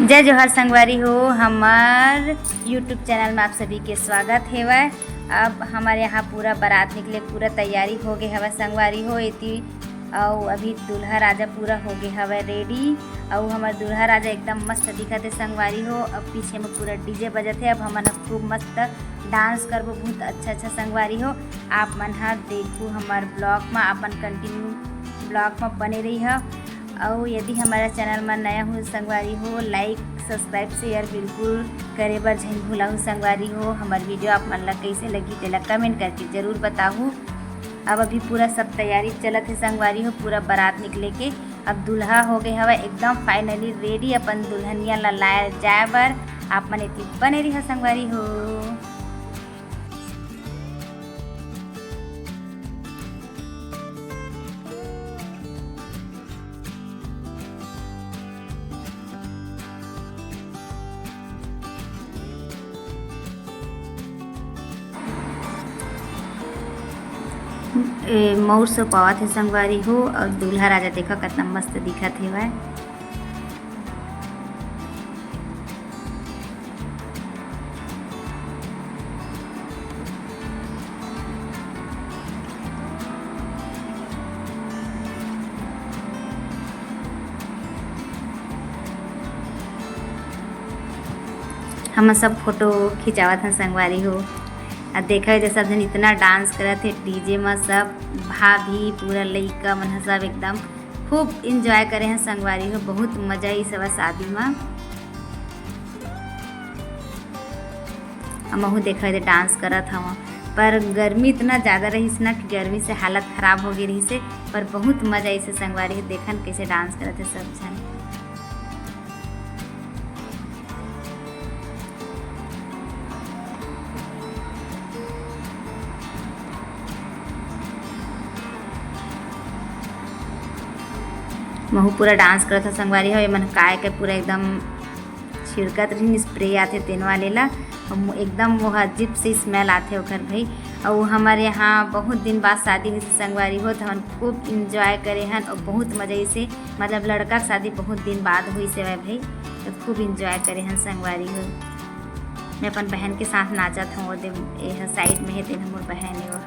जय जोहर संगवारी हो। हमार यूट्यूब चैनल में आप सभी के स्वागत है। अब हमारे यहाँ पूरा बारात निकले पूरा तैयारी हो गए हवा संगवारी हो इति और अभी दूल्हा राजा पूरा हो गए हवा रेडी। और हमार दूल्हा राजा एकदम मस्त दिखत है संगवारी हो। अब पीछे में पूरा डीजे बजत है। अब हमन खूब मस्त डांस करबो, बहुत अच्छा संगवारी हो। आप मन हा देखू हमार ब्लॉग में, अपन कंटिन्यू ब्लॉग में बने रही है। और यदि हमारा चैनल में नया हो संगवारी हो, लाइक सब्सक्राइब शेयर बिल्कुल करे बर झन भूलाहू संगवारी हो। हमार वीडियो आप मन ला कैसे लगी तेला कमेंट करके ज़रूर बताहू। अब अभी पूरा सब तैयारी चलत है संगवारी हो, पूरा बारात निकले के। अब दूल्हा हो गए हवा एकदम फाइनली रेडी अपन दुल्हनिया ला लाए जाए बर। आप मन इतनी बने रही संगवारी हो। मऊर से पावत है संगवारी हो। और दूल्हा राजा देखो कितना मस्त दिखत है वह। हम सब फोटो खिंचावत हैं संगवारी हो। और देखा तो सब जन इतना डांस करत है डीजे में, सब भाभी पूरा लइका मन सब एकदम खूब इंजॉय करे हैं संगवारी हो। बहुत मजा आई सब शादी में। हमहू देखा थे डांस करत हम, पर गर्मी इतना ज़्यादा रही ना कि गर्मी से हालत ख़राब हो गई रही से। पर बहुत मजा आई से संगवारी हो, देखन कैसे डांस करत है सब जन। महू पूरा डांस करता संगवारी हो। मन काय के पूरा एकदम छिड़कत रही स्प्रे आते तेन वाले ला, एकदम वो अजीब से स्मेल आते ओकर भाई। और हमारे यहाँ बहुत दिन बाद शादी हुई संगवारी हो, तो हम खूब इंजॉय करे हैं। और बहुत मज़े से मतलब लड़का की शादी बहुत दिन बाद हुई से भाई, तो खूब इंजॉय करे हैं संगवारी हो। मैं अपन बहन के साथ नाचत हूँ। वो साइड में है तेन हमार बहन है वो।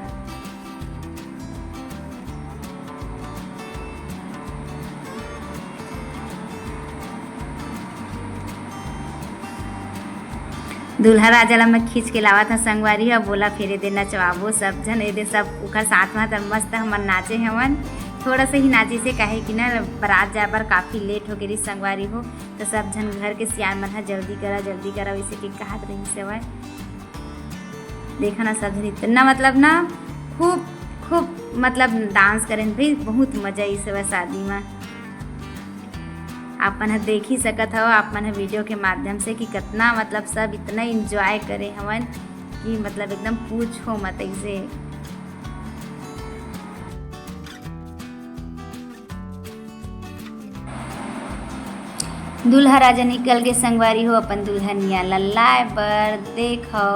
दूल्हा राजा ला मैं खींच के लावा था संगवारी हो। बोला फिर दे नचवाबो सब जन दे सब उखर साथ में तब मस्त हमन नाचे हमन। थोड़ा सा ही नाची से कहे कि ना बारात जाए पर काफ़ी लेट हो गई संगवारी हो। तो सब जन घर के सियान मन जल्दी करा वैसे कि कहत रही से देखा ना सब जन इतना मतलब ना खूब मतलब डांस करें भाई। बहुत मजा आई सब शादी में। आप मन देख ही सकत हो आप मन वीडियो के माध्यम से कि कितना मतलब सब इतना इंजॉय करे हवन कि मतलब एकदम पूछो मत ऐसे। दूल्हा राजा निकल के संगवारी हो अपन दुल्हनिया लल्लाए पर देखो।